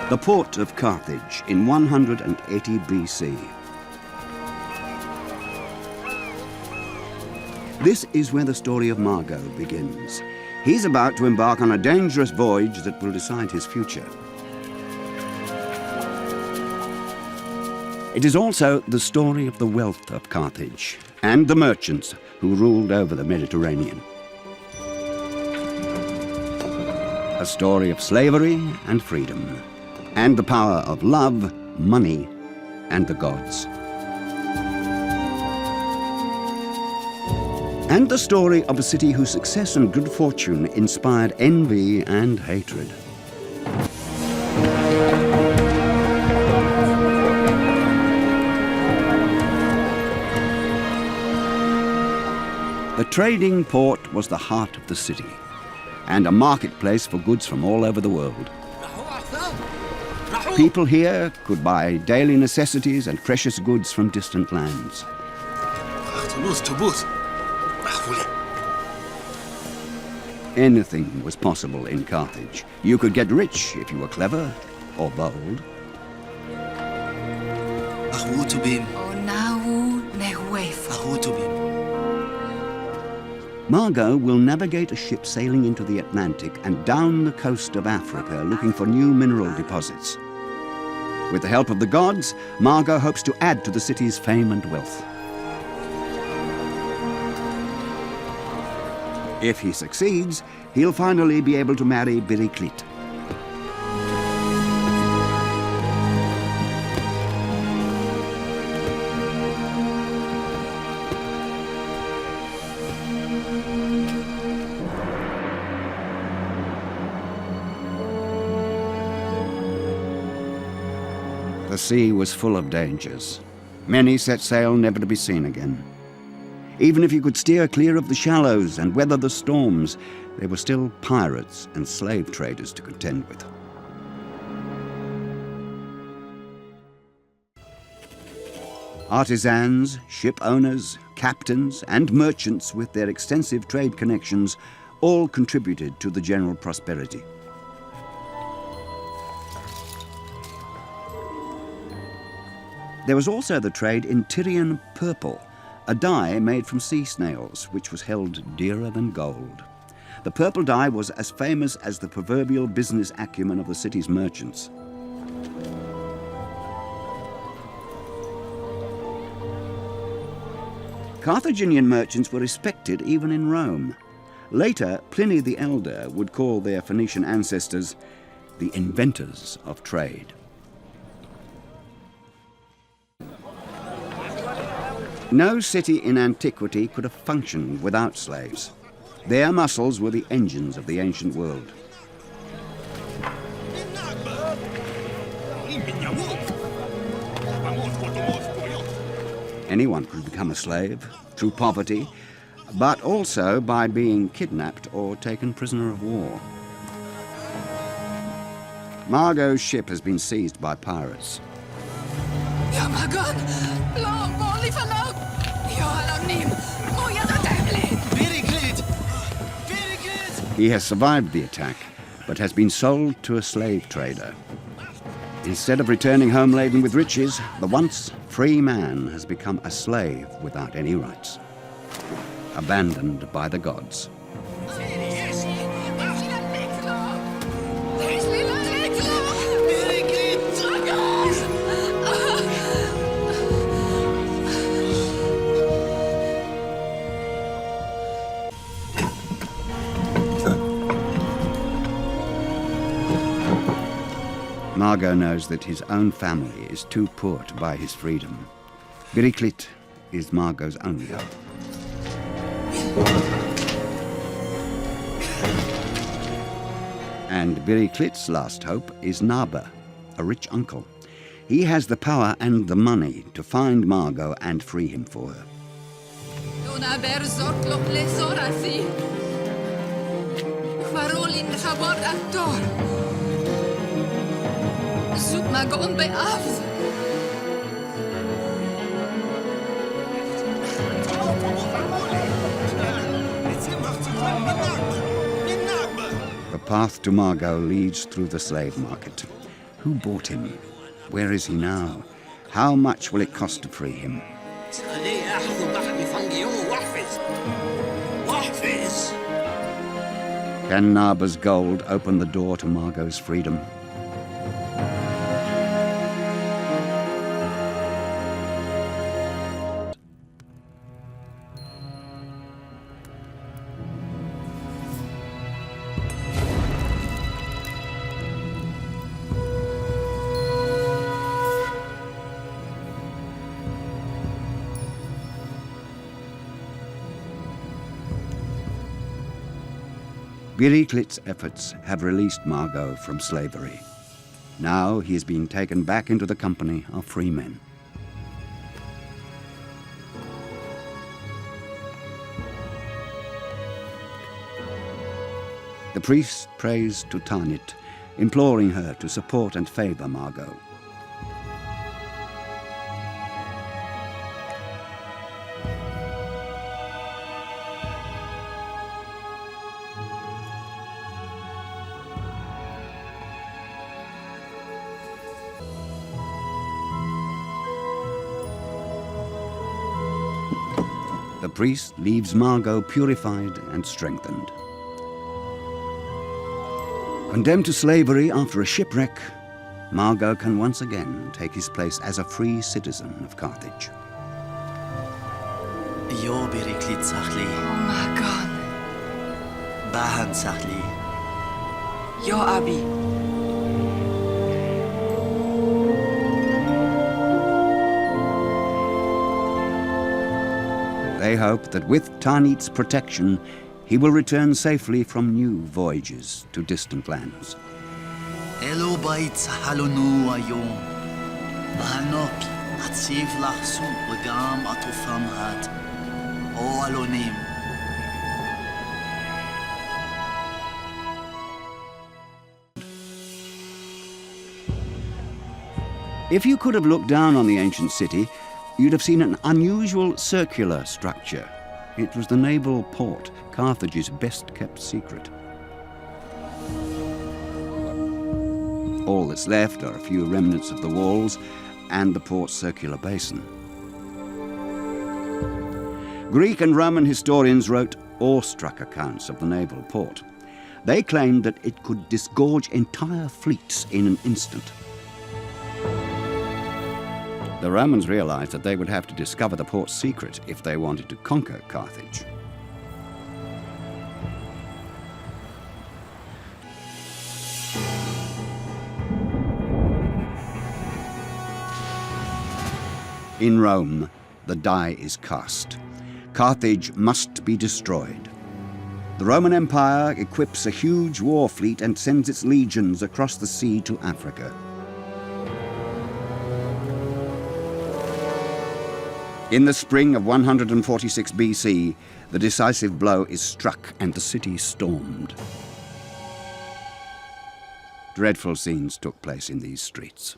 The port of Carthage in 180 BC. This is where the story of Mago begins. He's about to embark on a dangerous voyage that will decide his future. It is also the story of the wealth of Carthage and the merchants who ruled over the Mediterranean. A story of slavery and freedom, and the power of love, money, and the gods. And the story of a city whose success and good fortune inspired envy and hatred. The trading port was the heart of the city, and a marketplace for goods from all over the world. People here could buy daily necessities and precious goods from distant lands. Anything was possible in Carthage. You could get rich if you were clever or bold. Mago will navigate a ship sailing into the Atlantic and down the coast of Africa looking for new mineral deposits. With the help of the gods, Mago hopes to add to the city's fame and wealth. If he succeeds, he'll finally be able to marry Biriklit. The sea was full of dangers. Many set sail never to be seen again. Even if you could steer clear of the shallows and weather the storms, there were still pirates and slave traders to contend with. Artisans, ship owners, captains, and merchants with their extensive trade connections all contributed to the general prosperity. There was also the trade in Tyrian purple, a dye made from sea snails, which was held dearer than gold. The purple dye was as famous as the proverbial business acumen of the city's merchants. Carthaginian merchants were respected even in Rome. Later, Pliny the Elder would call their Phoenician ancestors the inventors of trade. No city in antiquity could have functioned without slaves. Their muscles were the engines of the ancient world. Anyone could become a slave through poverty, but also by being kidnapped or taken prisoner of war. Mago's ship has been seized by pirates. He has survived the attack, but has been sold to a slave trader. Instead of returning home laden with riches, the once free man has become a slave without any rights, abandoned by the gods. Mago knows that his own family is too poor to buy his freedom. Biriklit is Mago's only hope. And Biriklit's last hope is Naba, a rich uncle. He has the power and the money to find Mago and free him for her. The path to Mago leads through the slave market. Who bought him? Where is he now? How much will it cost to free him? Can Naba's gold open the door to Mago's freedom? Biriclit's efforts have released Mago from slavery. Now he is being taken back into the company of free men. The priest prays to Tanit, imploring her to support and favor Mago. The priest leaves Mago purified and strengthened. Condemned to slavery after a shipwreck, Mago can once again take his place as a free citizen of Carthage. Yo Biriclit Sahli. Oh my God. Bahan Sahli. Yo Abi. They hope that with Tanit's protection, he will return safely from new voyages to distant lands. Elo bait halonu ayom. Bahanok atsiv lahsu wagam atufam hat. O alonim. If you could have looked down on the ancient city, you'd have seen an unusual circular structure. It was the naval port, Carthage's best-kept secret. All that's left are a few remnants of the walls and the port's circular basin. Greek and Roman historians wrote awestruck accounts of the naval port. They claimed that it could disgorge entire fleets in an instant. The Romans realized that they would have to discover the port's secret if they wanted to conquer Carthage. In Rome, the die is cast. Carthage must be destroyed. The Roman Empire equips a huge war fleet and sends its legions across the sea to Africa. In the spring of 146 BC, the decisive blow is struck and the city stormed. Dreadful scenes took place in these streets.